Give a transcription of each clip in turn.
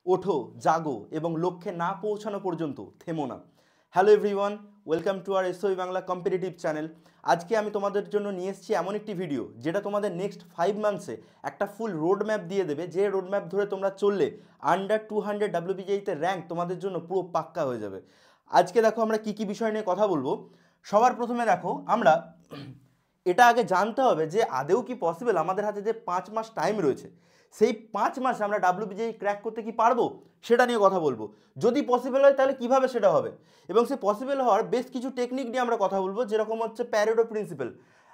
ওঠো, জাগো এবং লক্ষ্যে না পৌঁছানো পর্যন্ত থেমো না। Hello everyone, welcome to R SOE Bangla competitive channel. আজকে আমি তোমাদের জন্য নিয়ে এসেছি এমন একটি ভিডিও যেটা তোমাদের নেক্সট 5 মান্থসে একটা ফুল রোড ম্যাপ দিয়ে দেবে, যে রোড ম্যাপ ধরে তোমরা চললে আন্ডার 200 WBJতে র্যাঙ্ক তোমাদের জন্য পুরো পাক্কা হয়ে যাবে। আজকে দেখো আমরা কি কি বিষয় নিয়ে কথা বলবো। সবার প্রথমে দেখো আমরা এটা আগে জানতে হবে যে আদেও কি পসিবল আমাদের হাতে যে 5 মাস টাইম রয়েছে সেই 5 মাসে আমরা WBJ ক্র্যাক করতে কি পারবো সেটা নিয়ে কথা বলবো। যদি পসিবল হয় তাহলে কিভাবে সেটা হবে, এবং সে পসিবল হওয়ার বেশ কিছু টেকনিক নিয়ে আমরা কথা বলবো, যেরকম হচ্ছে প্যারেটো প্রিন্সিপাল।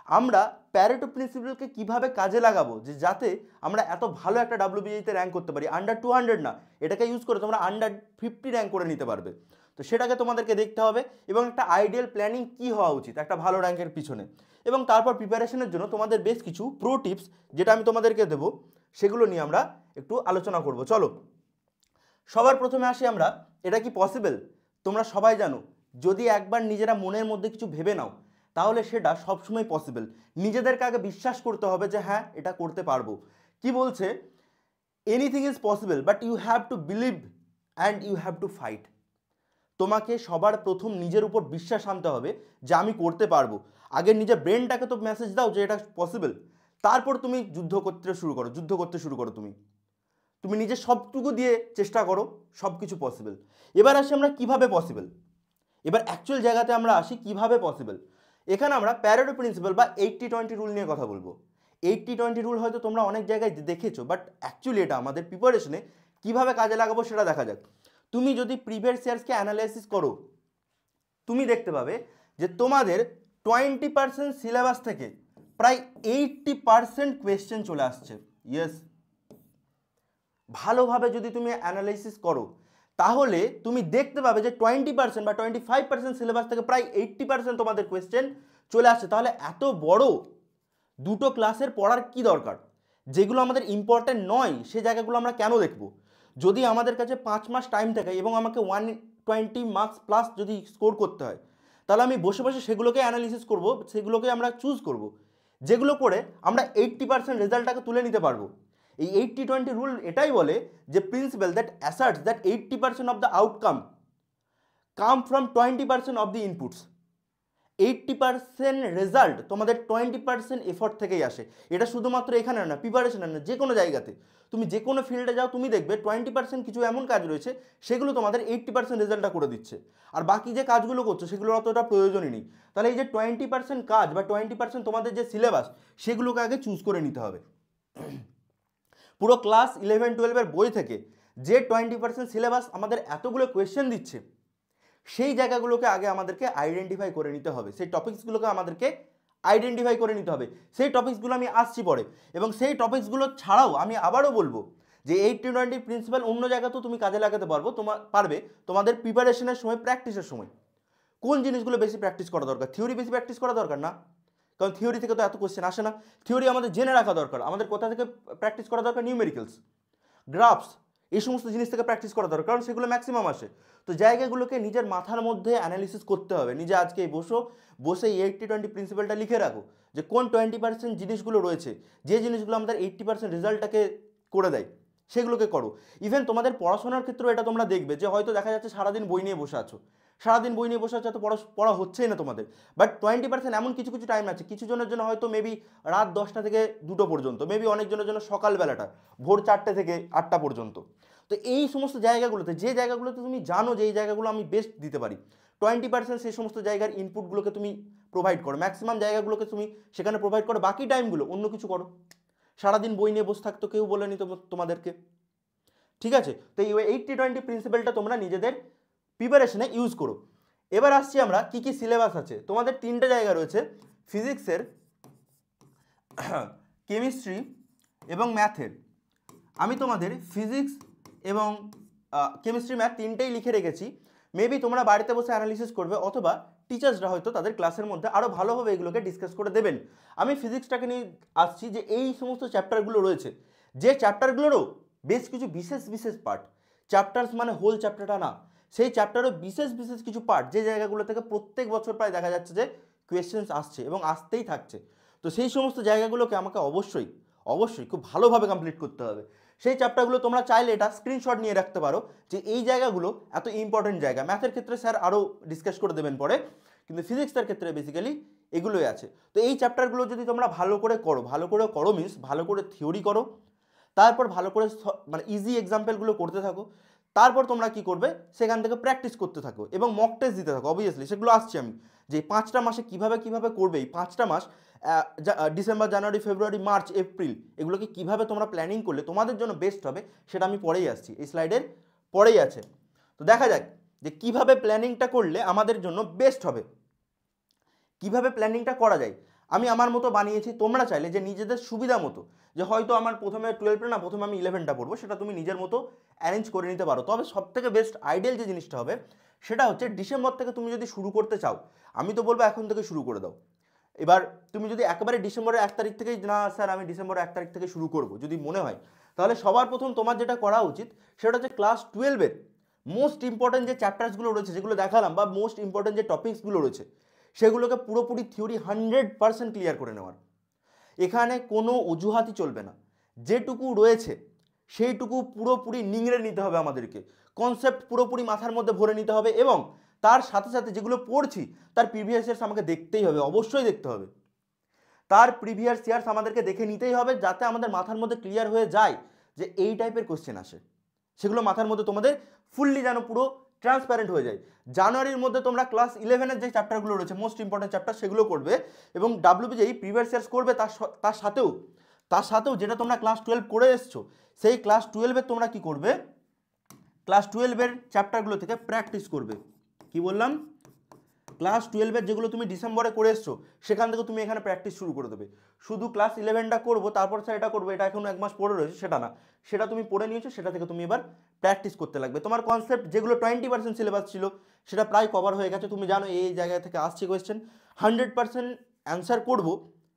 আমরা প্যারেটো প্রিন্সিপালকে কিভাবে কাজে লাগাবো যে যাতে আমরা এত ভালো একটা WBJতে র্যাঙ্ক করতে পারি, আন্ডার 200 না, এটাকে ইউজ করে তোমরা আন্ডার 50 র্যাঙ্ক করে নিতে পারবে। তো সেটাকে তোমাদেরকে দেখতে হবে এবং একটা আইডিয়াল প্ল্যানিং কি হওয়া উচিত একটা ভালো র্যাঙ্কের পিছনে, এবং তারপর প্রিপারেশনের জন্য তোমাদের বেশ কিছু প্রো টিপস যেটা আমি তোমাদেরকে দেবো সেগুলো নিয়ে আমরা একটু আলোচনা করব। চলো সবার প্রথমে আসি আমরা, এটা কি পসিবল? তোমরা সবাই জানো যদি একবার নিজেরা মনের মধ্যে কিছু ভেবে নাও তাহলে সেটা সবসময় পসিবল। নিজেদেরকে আগে বিশ্বাস করতে হবে যে হ্যাঁ এটা করতে পারবো। কি বলছে? Anything is possible but you have to believe and you have to fight. তোমাকে সবার প্রথম নিজের উপর বিশ্বাস আনতে হবে যে আমি করতে পারবো। আগে নিজের ব্রেনটাকে তো মেসেজ দাও যে এটা পসিবল, তারপর তুমি যুদ্ধ করতে শুরু করো। তুমি নিজের সবটুকু দিয়ে চেষ্টা করো, সব কিছু পসিবল। এবার আসি আমরা কিভাবে পসিবল, এবার অ্যাকচুয়াল জায়গাতে আমরা আসি কিভাবে পসিবল। এখানে আমরা প্যারেটো প্রিন্সিপাল বা 80-20 রুল নিয়ে কথা বলবো। 80-20 রুল হয়তো তোমরা অনেক জায়গায় দেখেছো, বাট অ্যাকচুয়ালি এটা আমাদের প্রিপারেশনে কিভাবে কাজে লাগাবো সেটা দেখা যাক। তুমি যদি প্রিভিয়াস ইয়ার্সকে অ্যানালাইসিস করো তুমি দেখতে পাবে যে তোমাদের 20% সিলেবাস থেকে প্রায় 80% কোয়েশ্চেন চলে আসছে। ইয়েস, ভালোভাবে যদি তুমি অ্যানালাইসিস করো তাহলে তুমি দেখতে পাবে যে 20% বা 25% সিলেবাস থেকে প্রায় 80% তোমাদের কোয়েশ্চেন চলে আসছে। তাহলে এত বড় দুটো ক্লাসের পড়ার কি দরকার? যেগুলো আমাদের ইম্পর্টেন্ট নয় সে জায়গাগুলো আমরা কেন দেখব? যদি আমাদের কাছে 5 মাস টাইম থাকে এবং আমাকে 120 মার্কস প্লাস যদি স্কোর করতে হয় তাহলে আমি বসে বসে সেগুলোকে অ্যানালিসিস করব, সেগুলোকে আমরা চুজ করব, যেগুলো করে আমরা 80% রেজাল্টটাকে তুলে নিতে পারবো। এই 80-20 রুল এটাই বলে যে principle that asserts that 80% of the outcome come from 20% of the inputs. 80% result তোমাদের 20% এফর্ট থেকেই আসে। এটা শুধুমাত্র এখানে না, প্রিপারেশন না, যে কোনো জায়গাতে তুমি যে কোনো ফিল্ডে যাও তুমি দেখবে 20% কিছু এমন কাজ রয়েছে সেগুলো তোমাদের 80% রেজাল্টটা করে দিচ্ছে, আর বাকি যে কাজগুলো করছো সেগুলোর অতটা প্রয়োজনই নেই। তাহলে এই যে 20% কাজ বা 20% তোমাদের যে সিলেবাস সেগুলোকে আগে চুজ করে নিতে হবে। পুরো ক্লাস 11-12 বই থেকে যে 20% সিলেবাস আমাদের এতগুলো কোয়েশ্চেন দিচ্ছে সেই জায়গাগুলোকে আগে আমাদেরকে আইডেন্টিফাই করে নিতে হবে, সেই টপিকসগুলোকে আমাদেরকে আইডেন্টিফাই করে নিতে হবে। সেই টপিকসগুলো আমি আসছি পরে, এবং সেই টপিকসগুলো ছাড়াও আমি আবারও বলবো যে 80-20 প্রিন্সিপাল অন্য জায়গাতেও তুমি কাজে লাগাতে পারবে তোমাদের প্রিপারেশনের সময়, প্র্যাকটিসের সময়। কোন জিনিসগুলো বেশি প্র্যাকটিস করা দরকার? থিওরি বেশি প্র্যাকটিস করা দরকার না, কারণ থিওরি থেকে তো এত কোশ্চেন আসে না। থিওরি আমাদের জেনে রাখা দরকার। আমাদের কোথা থেকে প্র্যাকটিস করা দরকার? নিউমেরিক্যালস, গ্রাফস, এই সমস্ত জিনিস থেকে প্র্যাকটিস করা দরকার, কারণ সেগুলো ম্যাক্সিমাম আসে। তো জায়গাগুলোকে নিজের মাথার মধ্যে অ্যানালিসিস করতে হবে। নিজে আজকে বসে 80-20 প্রিন্সিপালটা লিখে রাখো যে কোন 20% জিনিসগুলো রয়েছে, যে জিনিসগুলো আমাদের 80% রেজাল্টটাকে করে দেয় সেগুলোকে করো। ইভেন তোমাদের পড়াশোনার ক্ষেত্রেও এটা তোমরা দেখবে যে হয়তো দেখা যাচ্ছে সারাদিন বই নিয়ে বসে আছো, এত পড়া হচ্ছেই না তোমাদের, বাট 20% এমন কিছু কিছু টাইম আছে, কিছু জনের জন্য হয়তো মেবি রাত 10টা থেকে 2টো পর্যন্ত, মেবি অনেকজনের জন্য সকালবেলাটা ভোর 4টে থেকে 8টা পর্যন্ত। তো এই সমস্ত জায়গাগুলোতে, যে জায়গাগুলোতে তুমি জানো যে এই জায়গাগুলো আমি বেস্ট দিতে পারি, 20% সেই সমস্ত জায়গার ইনপুটগুলোকে তুমি প্রোভাইড করো, ম্যাক্সিমাম জায়গাগুলোকে তুমি সেখানে প্রোভাইড করো, বাকি টাইমগুলো অন্য কিছু করো। সারাদিন বই নিয়ে বসে থাকতো কেউ বলেনি তোমাদেরকে, ঠিক আছে? তো এই 80-20 প্রিন্সিপালটা তোমরা নিজেদের প্রিপারেশনে ইউজ করো। এবার আসছি আমরা কি কি সিলেবাস আছে। তোমাদের 3টে জায়গা রয়েছে, ফিজিক্সের, কেমিস্ট্রি এবং ম্যাথের। আমি তোমাদের ফিজিক্স এবং কেমিস্ট্রি, ম্যাথ তিনটেই লিখে রেখেছি। মেবি তোমরা বাড়িতে বসে অ্যানালিসিস করবে, অথবা টিচার্সরা হয়তো তাদের ক্লাসের মধ্যে আরও ভালোভাবে এগুলোকে ডিসকাস করে দেবেন। আমি ফিজিক্সটাকে নিয়ে আসছি যে এই সমস্ত চ্যাপ্টারগুলো রয়েছে, যে চ্যাপ্টারগুলোরও বেশ কিছু বিশেষ বিশেষ পার্ট, চ্যাপ্টার্স মানে হোল চ্যাপ্টারটা না, সেই চ্যাপ্টারও বিশেষ বিশেষ কিছু পার্ট, যে জায়গাগুলো থেকে প্রত্যেক বছর প্রায় দেখা যাচ্ছে যে কোয়েশ্চেন্স আসছে এবং আসতেই থাকছে। তো সেই সমস্ত জায়গাগুলোকে আমাকে অবশ্যই খুব ভালোভাবে কমপ্লিট করতে হবে। সেই চ্যাপ্টারগুলো তোমরা চাইলে এটা স্ক্রিনশট নিয়ে রাখতে পারো যে এই জায়গাগুলো এত ইম্পর্টেন্ট জায়গা। ম্যাথের ক্ষেত্রে স্যার আরও ডিসকাস করে দেবেন পরে, কিন্তু ফিজিক্সের ক্ষেত্রে বেসিক্যালি এগুলোই আছে। তো এই চ্যাপ্টারগুলো যদি তোমরা ভালো করে করো মিনস ভালো করে থিওরি করো, তারপর ভালো করে মানে ইজি এক্সাম্পলগুলো করতে থাকো, তারপর তোমরা কি করবে সেখান থেকে প্র্যাকটিস করতে থাকো এবং মক টেস্ট দিতে থাকো। অবভিয়াসলি সেগুলো আসছি আমি, যে 5টা মাসে কিভাবে করবে, এই 5টা মাস ডিসেম্বর, জানুয়ারি, ফেব্রুয়ারি, মার্চ, এপ্রিল এগুলোকে কিভাবে তোমরা প্ল্যানিং করলে তোমাদের জন্য বেস্ট হবে, সেটা আমি পরেই আসছি, এই স্লাইডের পরেই আছে। তো দেখা যাক যে কিভাবে প্ল্যানিংটা করলে আমাদের জন্য বেস্ট হবে, কিভাবে প্ল্যানিংটা করা যায়। আমি আমার মতো বানিয়েছি, তোমরা চাইলে যে নিজেদের সুবিধা মতো, যে হয়তো আমার প্রথমে 12টা না, প্রথমে আমি 11টা পড়বো, সেটা তুমি নিজের মতো অ্যারেঞ্জ করে নিতে পারো। তবে সবথেকে বেস্ট আইডিয়াল যে জিনিসটা হবে সেটা হচ্ছে ডিসেম্বর থেকে তুমি যদি শুরু করতে চাও, আমি তো বলবো এখন থেকে শুরু করে দাও। এবার তুমি যদি একেবারে ডিসেম্বরের 1 তারিখ থেকেই, না স্যার আমি ডিসেম্বরের 1 তারিখ থেকে শুরু করব যদি মনে হয়, তাহলে সবার প্রথম তোমার যেটা করা উচিত সেটা হচ্ছে ক্লাস 12-এর মোস্ট ইম্পর্টেন্ট যে চ্যাপ্টার্সগুলো রয়েছে, যেগুলো দেখালাম, বা মোস্ট ইম্পর্টেন্ট যে টপিকসগুলো রয়েছে, সেগুলোকে পুরোপুরি থিওরি 100% ক্লিয়ার করে নেওয়ার। এখানে কোনো অজুহাতই চলবে না, যেটুকু রয়েছে সেইটুকু পুরোপুরি নিংড়ে নিতে হবে আমাদেরকে, কনসেপ্ট পুরোপুরি মাথার মধ্যে ভরে নিতে হবে, এবং তার সাথে সাথে যেগুলো পড়ছি তার প্রিভিয়াস ইয়ার্স আমাকে দেখতেই হবে, অবশ্যই দেখতে হবে। তার প্রিভিয়াস ইয়ার্স আমাদেরকে দেখে নিতেই হবে, যাতে আমাদের মাথার মধ্যে ক্লিয়ার হয়ে যায় যে এই টাইপের কোশ্চেন আসে, সেগুলো মাথার মধ্যে তোমাদের ফুললি যেন পুরো ট্রান্সপ্যারেন্ট হয়ে যায়। জানুয়ারির মধ্যে তোমরা ক্লাস 11-এর যে চ্যাপ্টারগুলো রয়েছে মোস্ট ইম্পর্টেন্ট চ্যাপ্টার, সেগুলো করবে, এবং ডাব্লিউবি যেই প্রিভিয়াস ইয়ার্স করবে তার সাথেও যেটা তোমরা ক্লাস 12 করে এসছো, সেই ক্লাস 12-এর তোমরা কি করবে, ক্লাস 12-এর চ্যাপ্টারগুলো থেকে প্র্যাকটিস করবে। কি বললাম, ক্লাস 12-এর যেগুলো তুমি ডিসেম্বরে করে এসছো সেখান থেকে তুমি এখানে প্র্যাকটিস শুরু করে দেবে। শুধু ক্লাস 11টা করবো তারপর স্যার এটা করবো, এটা এখন 1 মাস পড়ে রয়েছে, সেটা না, সেটা তুমি পড়ে নিয়েছো, সেটা থেকে তুমি এবার প্র্যাকটিস করতে লাগবে। তোমার কনসেপ্ট যেগুলো 20% সিলেবাস ছিল সেটা প্রায় কভার হয়ে গেছে, তুমি জানো এই জায়গা থেকে আসছে কোয়েশ্চেন, 100% অ্যান্সার করবো,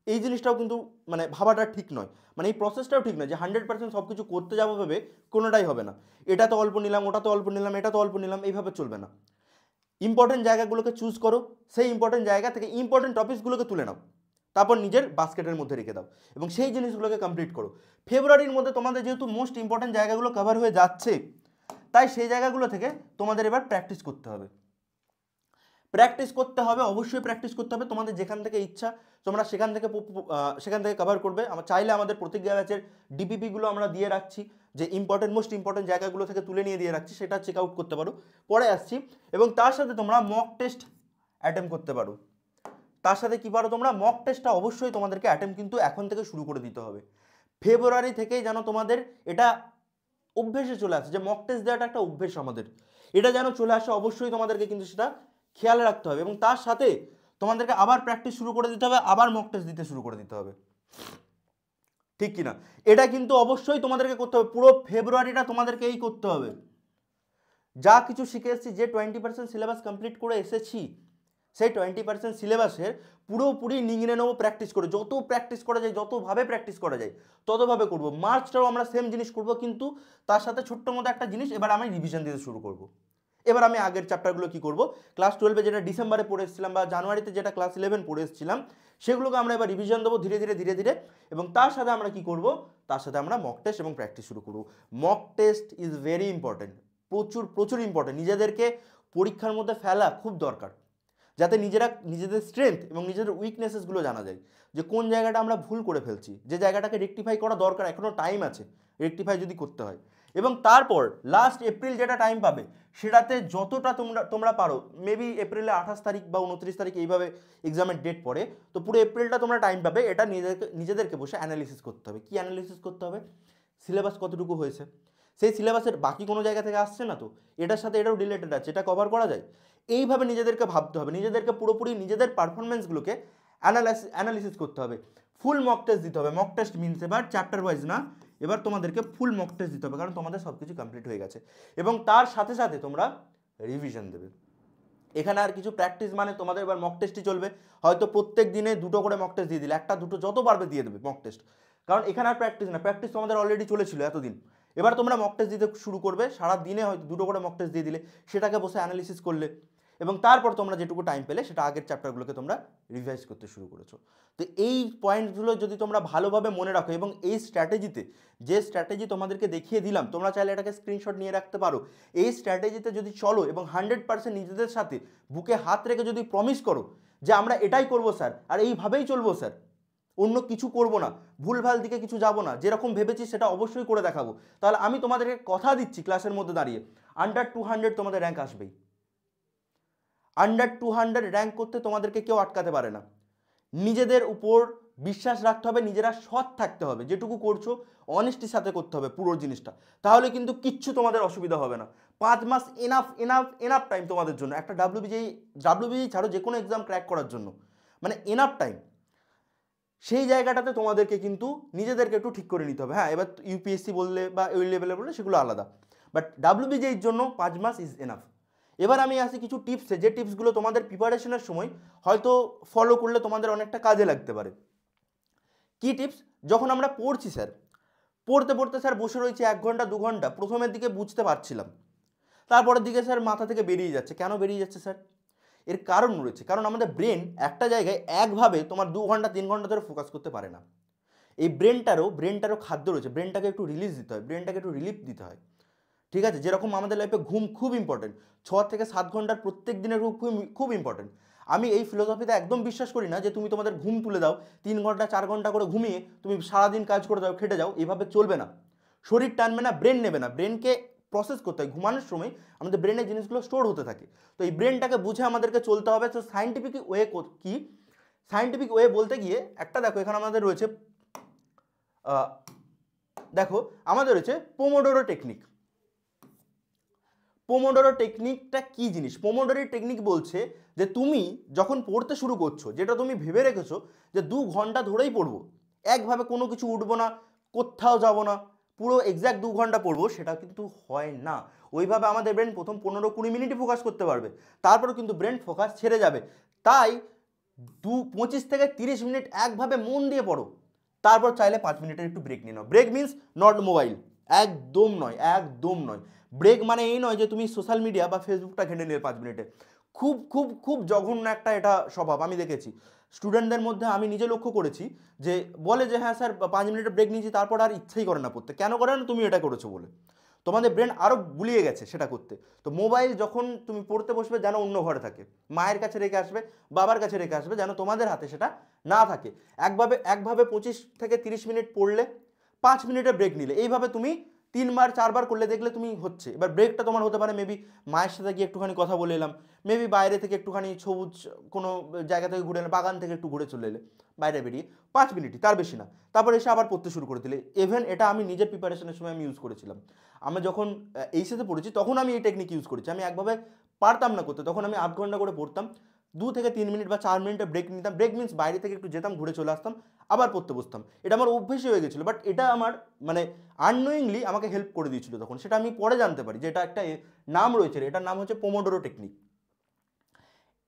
এই জিনিসটাও কিন্তু মানে ভাবাটা ঠিক নয়, মানে এই প্রসেসটাও ঠিক নয় যে 100% সব কিছু করতে যাবো ভেবে কোনোটাই হবে না, এটা তো অল্প নিলাম, ওটা তো অল্প নিলাম, এটা তো অল্প নিলাম, এইভাবে চলবে না। ইম্পর্টেন্ট জায়গাগুলোকে চুজ করো, সেই ইম্পর্টেন্ট জায়গা থেকে ইম্পর্টেন্ট টপিকসগুলোকে তুলে নাও, তারপর নিজের বাস্কেটের মধ্যে রেখে দাও এবং সেই জিনিসগুলোকে কমপ্লিট করো। ফেব্রুয়ারির মধ্যে তোমাদের যেহেতু মোস্ট ইম্পর্টেন্ট জায়গাগুলো কভার হয়ে যাচ্ছে, তাই সেই জায়গাগুলো থেকে তোমাদের এবার প্র্যাকটিস করতে হবে। অবশ্যই প্র্যাকটিস করতে হবে, তোমাদের যেখান থেকে ইচ্ছা তোমরা সেখান থেকে কভার করবে। আমার চাইলে আমাদের প্রতিজ্ঞা ব্যাচের ডিপিপিগুলো আমরা দিয়ে রাখছি, যে মোস্ট ইম্পর্টেন্ট জায়গাগুলো থেকে তুলে নিয়ে দিয়ে রাখছি, সেটা চেক আউট করতে পারো, পরে আসছি। এবং তার সাথে তোমরা মক টেস্ট অ্যাটেম্প করতে পারো, তার সাথে কি পারো তোমরা মক টেস্টটা অবশ্যই তোমাদেরকে অ্যাটেম্প কিন্তু এখন থেকে শুরু করে দিতে হবে। ফেব্রুয়ারি থেকেই যেন তোমাদের এটা অভ্যেসে চলে আসে, যে মক টেস্ট দেওয়াটা একটা অভ্যেস আমাদের, এটা যেন চলে আসে, অবশ্যই তোমাদেরকে কিন্তু সেটা খেয়াল রাখতে হবে। এবং তার সাথে তোমাদেরকে আবার প্র্যাকটিস শুরু করে দিতে হবে, আবার মক টেস্ট দিতে শুরু করে দিতে হবে, ঠিক কিনা? এটা কিন্তু অবশ্যই তোমাদেরকে করতে হবে, পুরো ফেব্রুয়ারিটা তোমাদেরকে এই করতে হবে। যা কিছু শিখে এসেছি, যে 20% সিলেবাস কমপ্লিট করে এসেছি, সেই 20% সিলেবাসের পুরোপুরি নিংড়ে নেবো প্র্যাকটিস করে, যত প্র্যাকটিস করা যায়, যতভাবে প্র্যাকটিস করা যায় ততভাবে করবো। মার্চটাও আমরা সেম জিনিস করব, কিন্তু তার সাথে ছোট্ট মতো একটা জিনিস, এবার আমি রিভিশন দিতে শুরু করব। এবার আমি আগের চ্যাপ্টারগুলো কি করব, ক্লাস 12-এ যেটা ডিসেম্বরে পড়ে এসেছিলাম বা জানুয়ারিতে যেটা ক্লাস 11 পড়ে এসেছিলাম, সেগুলোকে আমরা এবার রিভিশন দেবো ধীরে ধীরে। এবং তার সাথে আমরা কি করব, তার সাথে আমরা মক টেস্ট এবং প্র্যাকটিস শুরু করব। Mock test is very important, প্রচুর ইম্পর্টেন্ট। নিজেদেরকে পরীক্ষার মধ্যে ফেলা খুব দরকার, যাতে নিজেদের স্ট্রেংথ এবং নিজেদের উইকনেসেসগুলো জানা যায়, যে কোন জায়গাটা আমরা ভুল করে ফেলছি, যে জায়গাটাকে রেকটিফাই করা দরকার, এখনও টাইম আছে রেকটিফাই যদি করতে হয়। এবং তারপর লাস্ট এপ্রিল যেটা টাইম পাবে, সেটাতে যতটা তোমরা পারো, মেবি এপ্রিলে 28 তারিখ বা 29 তারিখ এইভাবে এক্সামের ডেট পড়ে, তো পুরো এপ্রিলটা তোমরা টাইম পাবে, এটা নিজেদেরকে বসে অ্যানালিসিস করতে হবে। কি অ্যানালিসিস করতে হবে, সিলেবাস কতটুকু হয়েছে, সেই সিলেবাসের বাকি কোনো জায়গা থেকে আসছে না তো, এটার সাথে এটাও রিলেটেড আছে, এটা কভার করা যায়, এইভাবে নিজেদেরকে ভাবতে হবে, নিজেদেরকে পুরোপুরি নিজেদের পারফরমেন্সগুলোকে অ্যানালিসিস করতে হবে। ফুল মক টেস্ট দিতে হবে। মক টেস্ট মিনস এবার চ্যাপ্টার ওয়াইজ না, এবার তোমাদেরকে ফুল মক টেস্ট দিতে হবে, কারণ তোমাদের সব কিছু কমপ্লিট হয়ে গেছে। এবং তার সাথে সাথে তোমরা রিভিশন দেবে। এখানে আর কিছু প্র্যাকটিস মানে তোমাদের এবার মক টেস্টই চলবে, হয়তো প্রত্যেক দিনে 2টো করে মক টেস্ট দিয়ে দিলে, 1টা 2টো যত পারবে দিয়ে দেবে মক টেস্ট, কারণ এখানে আর প্র্যাকটিস না, প্র্যাকটিস তোমাদের অলরেডি চলেছিল এতদিন। এবার তোমরা মক টেস্ট দিতে শুরু করবে, সারা দিনে হয়তো 2টো করে মক টেস্ট দিয়ে দিলে, সেটাকে বসে অ্যানালিসিস করলে, এবং তারপর তোমরা যেটুকু টাইম পেলে সেটা আগের চ্যাপ্টারগুলোকে তোমরা রিভাইজ করতে শুরু করেছো। তো এই পয়েন্টগুলো যদি তোমরা ভালোভাবে মনে রাখো এবং এই স্ট্র্যাটেজিতে যে স্ট্র্যাটেজি তোমাদেরকে দেখিয়ে দিলাম তোমরা চাইলে এটাকে স্ক্রিনশট নিয়ে রাখতে পারো। এই স্ট্র্যাটেজিতে যদি চলো এবং 100% নিজেদের সাথে বুকে হাত রেখে যদি প্রমিস করো যে আমরা এটাই করবো স্যার আর এইভাবেই চলবো স্যার, অন্য কিছু করব না, ভুলভাল দিকে কিছু যাব না, যেরকম ভেবেছি সেটা অবশ্যই করে দেখাবো, তাহলে আমি তোমাদেরকে কথা দিচ্ছি ক্লাসের মধ্যে দাঁড়িয়ে আন্ডার 200 তোমাদের র্যাঙ্ক আসবেই। আন্ডার 200 র্যাঙ্ক করতে তোমাদেরকে কেউ আটকাতে পারে না। নিজেদের উপর বিশ্বাস রাখতে হবে, নিজেরা সৎ থাকতে হবে, যেটুকু করছো অনেস্টির সাথে করতে হবে পুরো জিনিসটা, তাহলে কিন্তু কিচ্ছু তোমাদের অসুবিধা হবে না। 5 মাস এনাফ এনাফ এনাফ টাইম তোমাদের জন্য, একটা ডাব্লিউবিজি ছাড়ো যে কোনো এক্সাম ক্র্যাক করার জন্য, মানে এনাফ টাইম। সেই জায়গাটাতে তোমাদেরকে কিন্তু নিজেদেরকে একটু ঠিক করে নিতে হবে। হ্যাঁ, এবার ইউপিএসসি বললে বা ওই লেভেলে বললে সেগুলো আলাদা, বাট ডাব্লিউবিজির জন্য 5 মাস ইজ এনাফ। এবার আমি আসি কিছু টিপসে, যে টিপসগুলো তোমাদের প্রিপারেশনের সময় হয়তো ফলো করলে তোমাদের অনেকটা কাজে লাগতে পারে। কি টিপস? যখন আমরা পড়ছি স্যার, পড়তে পড়তে স্যার বসে রয়েছি 1 ঘন্টা 2 ঘন্টা, প্রথমের দিকে বুঝতে পারছিলাম, তারপরের দিকে স্যার মাথা থেকে বেরিয়ে যাচ্ছে। কেন বেরিয়ে যাচ্ছে স্যার? এর কারণ রয়েছে, কারণ আমাদের ব্রেন একটা জায়গায় একভাবে তোমার 2 ঘন্টা 3 ঘন্টা ধরে ফোকাস করতে পারে না। এই ব্রেনটারও খাদ্য রয়েছে, ব্রেনটাকে একটু রিলিজ দিতে হয়, ব্রেনটাকে একটু রিলিফ দিতে হয়। ঠিক আছে, যেরকম আমাদের লাইফে ঘুম খুব ইম্পর্টেন্ট, 6 থেকে 7 ঘন্টার প্রত্যেক দিনের ঘুম খুব ইম্পর্টেন্ট। আমি এই ফিলোসফিতে একদম বিশ্বাস করি না যে তুমি তোমাদের ঘুম তুলে দাও, 3 ঘন্টা 4 ঘন্টা করে ঘুমিয়ে তুমি সারাদিন কাজ করে দাও, খেটে যাও, এভাবে চলবে না। শরীর টানবে না, ব্রেন নেবে না, ব্রেনকে প্রসেস করতে হয়। ঘুমানোর সময় আমাদের ব্রেনের জিনিসগুলো স্টোর হতে থাকে, তো এই ব্রেনটাকে বুঝে আমাদেরকে চলতে হবে। তো সায়েন্টিফিক ওয়ে কি? সায়েন্টিফিক ওয়ে বলতে গিয়ে একটা দেখো, এখানে আমাদের রয়েছে দেখো আমাদের রয়েছে পোমোডোরো টেকনিক। পোমোডোরো টেকনিকটা কি জিনিস? পোমোডোরো টেকনিক বলছে যে তুমি যখন পড়তে শুরু করছো, যেটা তুমি ভেবে রেখেছো যে 2 ঘন্টা ধরেই পড়বো, একভাবে কোনো কিছু উঠবো না, কোথাও যাব না, পুরো এক্স্যাক্ট 2 ঘন্টা পড়বো, সেটা কিন্তু হয় না। ওইভাবে আমাদের ব্রেন প্রথম 15-20 মিনিটই ফোকাস করতে পারবে, তারপরে কিন্তু ব্রেন ফোকাস ছেড়ে যাবে। তাই 25 থেকে 30 মিনিট একভাবে মন দিয়ে পড়ো, তারপর চাইলে 5 মিনিটের একটু ব্রেক নিয়ে নাও। ব্রেক মিন্স নট মোবাইল, একদম নয়, একদম নয়। ব্রেক মানে এই নয় যে তুমি সোশ্যাল মিডিয়া বা ফেসবুকটা ঘেঁটে নিলে 5 মিনিটে। খুব খুব খুব জঘন্য একটা এটা স্বভাব আমি দেখেছি স্টুডেন্টদের মধ্যে, আমি নিজে লক্ষ্য করেছি, যে বলে যে হ্যাঁ স্যার 5 মিনিটের ব্রেক নিয়েছি, তারপর আর ইচ্ছেই করে না পড়তে। কেন করে না? তুমি এটা করেছো বলে। তোমাদের ব্রেন আরও গুলিয়ে গেছে সেটা করতে। তো মোবাইল যখন তুমি পড়তে বসবে যেন অন্য ঘরে থাকে, মায়ের কাছে রেখে আসবে, বাবার কাছে রেখে আসবে, যেন তোমাদের হাতে সেটা না থাকে। একভাবে 25 থেকে 30 মিনিট পড়লে, 5 মিনিটের ব্রেক নিলে, এইভাবে তুমি 3বার 4বার করলে দেখলে তুমি হচ্ছে। এবার ব্রেকটা তোমার হতে পারে মেবি মায়ের সাথে গিয়ে একটুখানি কথা বলে এলাম, মেবি বাইরে থেকে একটুখানি সবুজ কোনো জায়গা থেকে ঘুরে এলাম, বাগান থেকে একটু ঘুরে চলে এলে বাইরে বেরিয়ে, 5 মিনিটই, তার বেশি না। তারপর এসে আবার পড়তে শুরু করে দিলে। ইভেন এটা আমি নিজের প্রিপারেশনের সময় আমি ইউজ করেছিলাম। আমি যখন এইচএসে পড়েছি তখন আমি এই টেকনিক ইউজ করেছি। আমি একভাবে পারতাম না করতে, তখন আমি 8 ঘন্টা করে পড়তাম, 2 থেকে 3 মিনিট বা 4 মিনিটের ব্রেক নিতাম। ব্রেক মিন্স বাইরে থেকে একটু যেতাম, ঘুরে চলে আসতাম, আবার পড়তে বসতাম। এটা আমার অভ্যেসই হয়ে গেছিলো, বাট এটা আমার মানে আননোয়িংলি আমাকে হেল্প করে দিয়েছিল তখন। সেটা আমি পরে জানতে পারি যে এটা একটা নাম রয়েছে, এটার নাম হচ্ছে পোমোডোরো টেকনিক।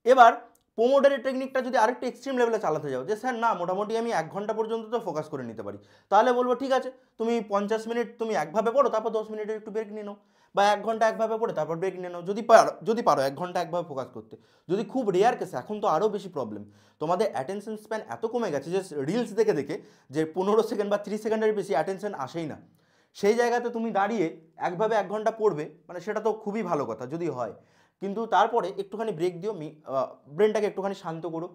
এবার পোমোডোরো টেকনিকটা যদি আরেকটু এক্সট্রিম লেভেলে চালাতে যাও, যে স্যার না মোটামুটি আমি 1 ঘন্টা পর্যন্ত তো ফোকাস করে নিতে পারি, তাহলে বলবো ঠিক আছে, তুমি 50 মিনিট তুমি একভাবে পড়ো, তারপর 10 মিনিটের একটু ব্রেক নিয়ে নাও, বা 1 ঘন্টা একভাবে পড়ে তারপর ব্রেক নিয়ে নাও, যদি পারো 1 ঘন্টা একভাবে ফোকাস করতে। যদি খুব রেয়ার কেসে, এখন তো আরও বেশি প্রবলেম, তোমাদের অ্যাটেনশন স্প্যান এত কমে গেছে যে রিলস দেখে দেখে যে 15 সেকেন্ড বা 30 সেকেন্ডের বেশি অ্যাটেনশন আসেই না। সেই জায়গাতে তুমি দাঁড়িয়ে একভাবে 1 ঘন্টা পড়বে, মানে সেটা তো খুবই ভালো কথা যদি হয়, কিন্তু তারপরে একটুখানি ব্রেক দিও, ব্রেনটাকে একটুখানি শান্ত করো।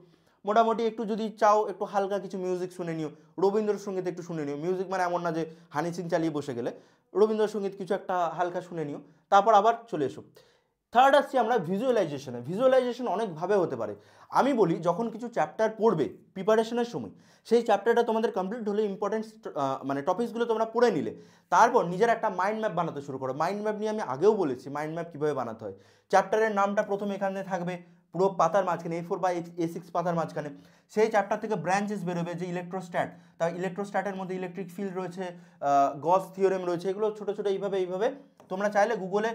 মোটামুটি একটু যদি চাও একটু হালকা কিছু মিউজিক শুনে নিও, রবীন্দ্রসঙ্গীত একটু শুনে নিও। মিউজিক মানে এমন না যে হানি সিং চালিয়ে বসে গেলে, রবীন্দ্রসঙ্গীত কিছু একটা হালকা শুনে নিও, তারপর আবার চলে এসো। থার্ড আসছি আমরা ভিজুয়ালাইজেশনে। ভিজুয়ালাইজেশন অনেকভাবে হতে পারে। আমি বলি যখন কিছু চ্যাপ্টার পড়বে প্রিপারেশনের সময়, সেই চ্যাপ্টারটা তোমাদের কমপ্লিট হলে, ইম্পর্টেন্ট মানে টপিকসগুলো তোমরা পড়ে নিলে, তারপর নিজের একটা মাইন্ড ম্যাপ বানাতে শুরু করো। মাইন্ড ম্যাপ নিয়ে আমি আগেও বলেছি মাইন্ড ম্যাপ কীভাবে বানাতে হয়। চ্যাপ্টারের নামটা প্রথমে এখানে থাকবে পুরো পাতার মাঝখানে, A4 বা A6 পাতার মাঝখানে। সেই চ্যাপ্টার থেকে ব্রাঞ্চেস বেরোবে, যে ইলেকট্রোস্ট্যাট, তাই ইলেকট্রোস্ট্যাটের মধ্যে ইলেকট্রিক ফিল্ড রয়েছে, গস থিওরেম রয়েছে, এগুলো ছোটো ছোটো এইভাবে তোমরা চাইলে গুগলে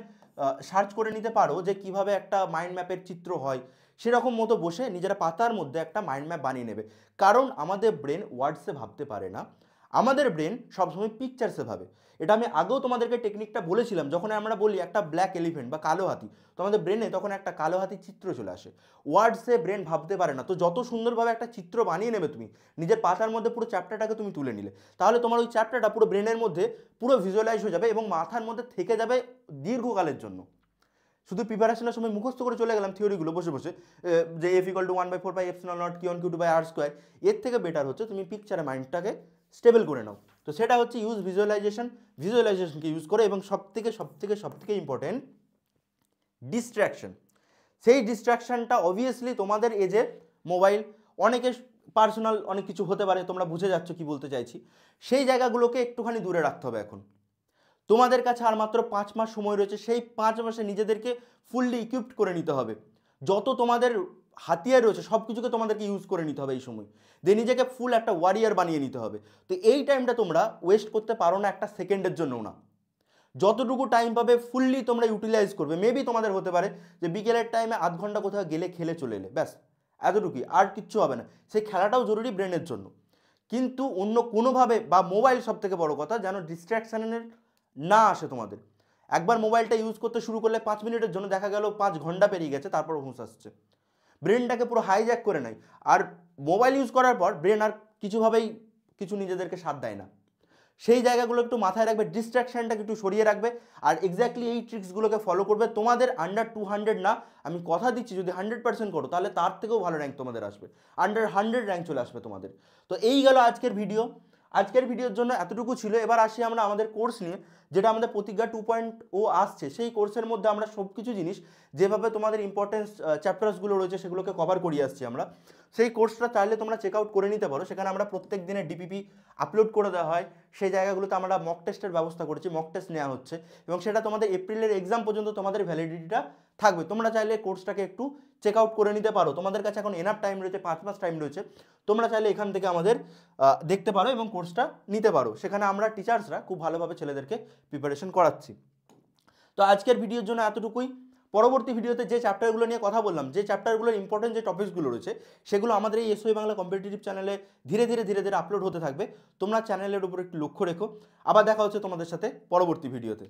সার্চ করে নিতে পারো যে কিভাবে একটা মাইন্ড ম্যাপের চিত্র হয়। সেরকম মতো বসে নিজেরা পাতার মধ্যে একটা মাইন্ড ম্যাপ বানিয়ে নেবে। কারণ আমাদের ব্রেন ওয়ার্ডসে ভাবতে পারে না, আমাদের ব্রেন সবসময় পিকচার্সে ভাবে। এটা আমি আগেও তোমাদেরকে টেকনিকটা বলেছিলাম, যখন আমরা বলি একটা ব্ল্যাক এলিফেন্ট বা কালো হাতি, তোমাদের ব্রেনে তখন একটা কালো হাতির চিত্র চলে আসে, ওয়ার্ডসে ব্রেন ভাবতে পারে না। তো যত সুন্দরভাবে একটা চিত্র বানিয়ে নেবে তুমি, নিজের পাতার মধ্যে পুরো চ্যাপ্টারটাকে তুমি তুলে নিলে, তাহলে তোমার ওই চ্যাপ্টারটা পুরো ব্রেনের মধ্যে পুরো ভিজুয়ালাইজ হয়ে যাবে এবং মাথার মধ্যে থেকে যাবে দীর্ঘকালের জন্য। শুধু প্রিপারেশনের সময় মুখস্থ করে চলে গেলাম থিওরিগুলো বসে বসে, যে F=1/4πε0 এর থেকে বেটার হচ্ছে তুমি পিকচারে মাইন্ডটাকে স্টেবল করে নাও। তো সেটা হচ্ছে ইউজ ভিজুয়ালাইজেশনকে ইউজ করে, এবং সবথেকে ইম্পর্টেন্ট ডিস্ট্র্যাকশন। সেই ডিস্ট্র্যাকশনটা অবভিয়াসলি তোমাদের এজে মোবাইল, অনেকে পার্সোনাল অনেক কিছু হতে পারে, তোমরা বুঝে যাচ্ছ কি বলতে চাইছি। সেই জায়গাগুলোকে একটুখানি দূরে রাখতে হবে। এখন তোমাদের কাছে আর মাত্র 5 মাস সময় রয়েছে, সেই 5 মাসে নিজেদেরকে ফুললি ইকুইপড করে নিতে হবে। যত তোমাদের হাতিয়ার রয়েছে সব কিছুকে তোমাদেরকে ইউজ করে নিতে হবে এই সময়, দিয়ে নিজেকে ফুল একটা ওয়ারিয়ার বানিয়ে নিতে হবে। তো এই টাইমটা তোমরা ওয়েস্ট করতে পারো না একটা সেকেন্ডের জন্যও না। যতটুকু টাইম পাবে ফুললি তোমরা ইউটিলাইজ করবে। মেবি তোমাদের হতে পারে যে বিকেলের টাইমে আধ ঘন্টা কোথাও গেলে খেলে চলে এলে, ব্যাস এতটুকুই, আর কিচ্ছু হবে না। সেই খেলাটাও জরুরি ব্রেনের জন্য, কিন্তু অন্য কোনোভাবে, বা মোবাইল সব থেকে বড় কথা, যেন ডিস্ট্র্যাকশনের না আসে তোমাদের। একবার মোবাইলটা ইউজ করতে শুরু করলে 5 মিনিটের জন্য দেখা গেল 5 ঘন্টা পেরিয়ে গেছে, তারপর হুঁশ আসছে। ব্রেনটাকে পুরো হাইজ্যাক করে নেয়। আর মোবাইল ইউজ করার পর ব্রেন আর কিছুভাবেই কিছু নিজেদেরকে সাথ দেয় না। সেই জায়গাগুলো একটু মাথায় রাখবে, ডিস্ট্র্যাকশনটাকে একটু সরিয়ে রাখবে, আর এক্স্যাক্টলি এই ট্রিক্সগুলোকে ফলো করবে। তোমাদের আন্ডার 200 না, আমি কথা দিচ্ছি যদি 100% করো তাহলে তার থেকেও ভালো র্যাঙ্ক তোমাদের আসবে, আন্ডার 100 র্যাঙ্ক চলে আসবে তোমাদের। তো এই গেল আজকের ভিডিও। আজকের ভিডিওর জন্য এতটুকু ছিল। এবার আসি আমরা আমাদের কোর্স নিয়ে, যেটা আমাদের প্রতিজ্ঞা 2.0 আসছে। সেই কোর্সের মধ্যে আমরা সব কিছু জিনিস, যেভাবে তোমাদের ইম্পর্টেন্স চ্যাপ্টার্সগুলো রয়েছে সেগুলোকে কভার করিয়ে আসছি আমরা। সেই কোর্সটা চাইলে তোমরা চেক আউট করে নিতে পারো। সেখানে আমরা প্রত্যেক দিনের ডিপিপি আপলোড করে দেওয়া হয়। সেই জায়গাগুলোতে আমরা মক টেস্টের ব্যবস্থা করেছি, মক টেস্ট নেওয়া হচ্ছে, এবং সেটা তোমাদের এপ্রিলের এক্সাম পর্যন্ত তোমাদের ভ্যালিডিটিটা থাকবে। তোমরা চাইলে কোর্সটাকে একটু চেক আউট করে নিতে পারো। তোমাদের কাছে এখন এনাফ টাইম রয়েছে, 5 মাস টাইম রয়েছে। তোমরা চাইলে এখান থেকে আমাদের দেখতে পারো এবং কোর্সটা নিতে পারো। সেখানে আমরা টিচার্সরা খুব ভালোভাবে ছেলেদেরকে প্রিপারেশন করাচ্ছি। তো আজকের ভিডিওর জন্য এতটুকুই। পরবর্তী ভিডিওতে যে চ্যাপ্টারগুলো নিয়ে কথা বললাম, যে চ্যাপ্টারগুলোর ইম্পর্টেন্ট যে টপিকসগুলো রয়েছে, সেগুলো আমাদের এই এসওই বাংলা কম্পিটিটিভ চ্যানেলে ধীরে ধীরে আপলোড হতে থাকবে। তোমরা চ্যানেলের উপর একটু লক্ষ্য রেখো। আবার দেখা হচ্ছে তোমাদের সাথে পরবর্তী ভিডিওতে।